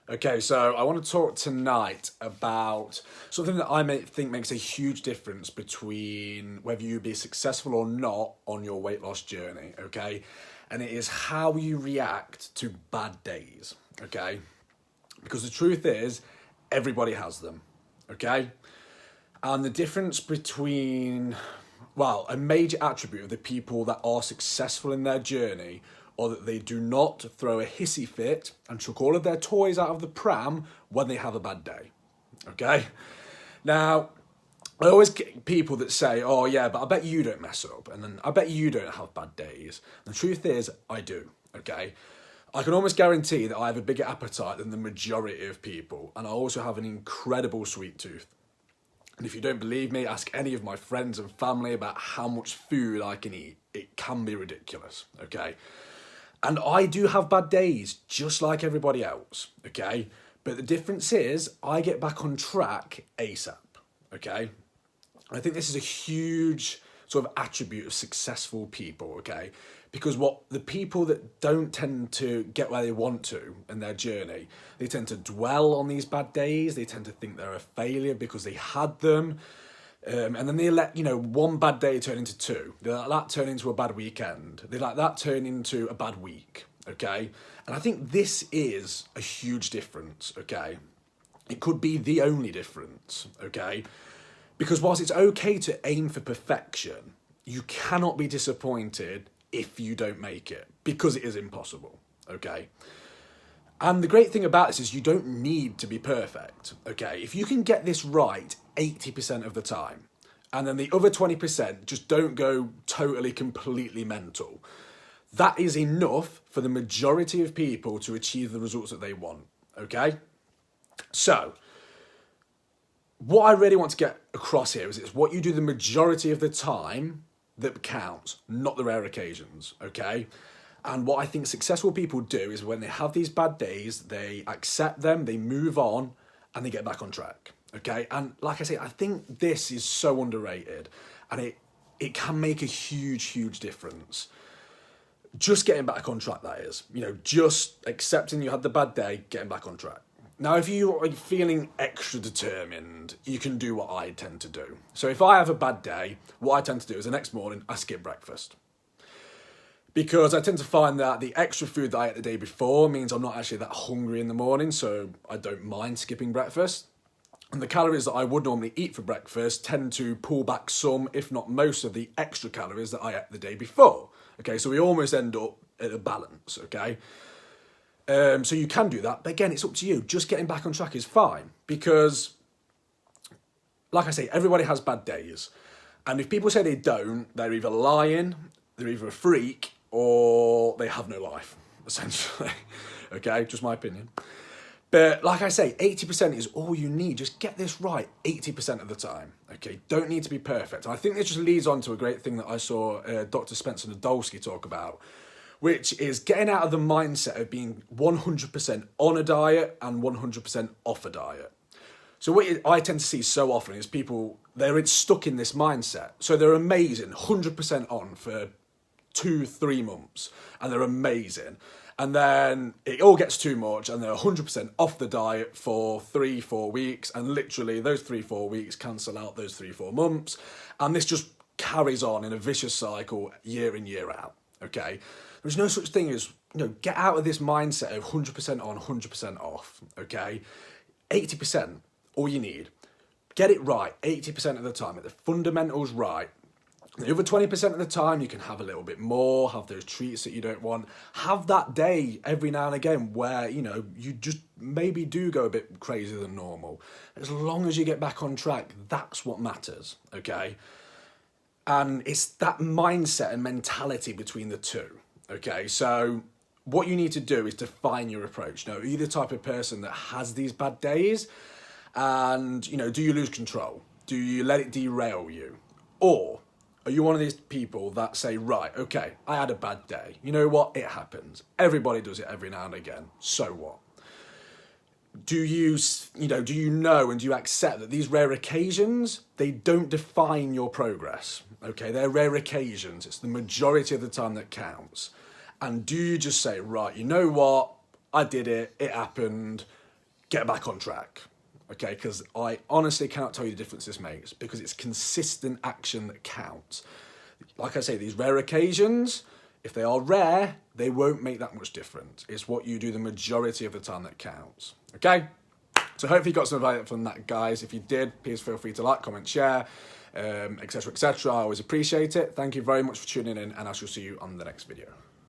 Okay, so I want to talk tonight about something that I think makes a huge difference between whether you be successful or not on your weight loss journey, okay? And it is how you react to bad days, okay? Because the truth is, everybody has them, okay? And the difference between, well, a major attribute of the people that are successful in their journey or that they do not throw a hissy fit and chuck all of their toys out of the pram when they have a bad day. Okay? Now, I always get people that say, oh yeah, but I bet you don't mess up. And then I bet you don't have bad days. And the truth is, I do. Okay? I can almost guarantee that I have a bigger appetite than the majority of people. And I also have an incredible sweet tooth. And if you don't believe me, ask any of my friends and family about how much food I can eat. It can be ridiculous, okay? And I do have bad days, just like everybody else, okay? But the difference is, I get back on track ASAP, okay? I think this is a huge sort of attribute of successful people, okay? Because what the people that don't tend to get where they want to in their journey, they tend to dwell on these bad days. They tend to think they're a failure because they had them. And then they let, one bad day turn into two. They let that turn into a bad weekend. They let that turn into a bad week, okay? And I think this is a huge difference, okay? It could be the only difference, okay? Because whilst it's okay to aim for perfection, you cannot be disappointed if you don't make it, because it is impossible, okay? And the great thing about this is you don't need to be perfect, okay? If you can get this right 80% of the time, and then the other 20% just don't go totally, completely mental, that is enough for the majority of people to achieve the results that they want, okay? So, what I really want to get across here is it's what you do the majority of the time that counts, not the rare occasions, okay? And what I think successful people do is when they have these bad days, they accept them, they move on, and they get back on track, okay? And like I say, I think this is so underrated, and it can make a huge, huge difference. Just getting back on track, that is. Just accepting you had the bad day, getting back on track. Now, if you are feeling extra determined, you can do what I tend to do. So if I have a bad day, what I tend to do is the next morning, I skip breakfast. Because I tend to find that the extra food that I ate the day before means I'm not actually that hungry in the morning, so I don't mind skipping breakfast. And the calories that I would normally eat for breakfast tend to pull back some, if not most, of the extra calories that I ate the day before. Okay, so we almost end up at a balance, okay? So you can do that, but again, it's up to you. Just getting back on track is fine, because, like I say, everybody has bad days. And if people say they don't, they're either lying, they're either a freak, or they have no life, essentially. Okay, just my opinion. But like I say, 80% is all you need. Just get this right 80% of the time, okay? Don't need to be perfect. And I think this just leads on to a great thing that I saw Dr. Spencer Nadolsky talk about, which is getting out of the mindset of being 100% on a diet and 100% off a diet. So what I tend to see so often is people, they're stuck in this mindset. So they're amazing, 100% on for 2-3 months, and they're amazing. And then it all gets too much, and they're 100% off the diet for 3-4 weeks, and literally those 3-4 weeks cancel out those 3-4 months, and this just carries on in a vicious cycle year in, year out, okay? There's no such thing as, get out of this mindset of 100% on, 100% off, okay? 80%, all you need. Get it right 80% of the time, get the fundamentals right. The other 20% of the time, you can have a little bit more, have those treats that you don't want. Have that day every now and again where, you just maybe do go a bit crazier than normal. As long as you get back on track, that's what matters, okay? And it's that mindset and mentality between the two, okay? So what you need to do is define your approach. Are you the type of person that has these bad days? And, do you lose control? Do you let it derail you? Or are you one of these people that say, right, okay, I had a bad day. You know what? It happens. Everybody does it every now and again. So what? Do you know and do you accept that these rare occasions, they don't define your progress, okay? They're rare occasions. It's the majority of the time that counts. And do you just say, right, you know what? I did it. It happened. get back on track. Okay, because I honestly cannot tell you the difference this makes, because it's consistent action that counts. Like I say, these rare occasions, if they are rare, they won't make that much difference. It's what you do the majority of the time that counts. Okay? So hopefully you got some value from that, guys. If you did, please feel free to like, comment, share, etc., etc. I always appreciate it. Thank you very much for tuning in, and I shall see you on the next video.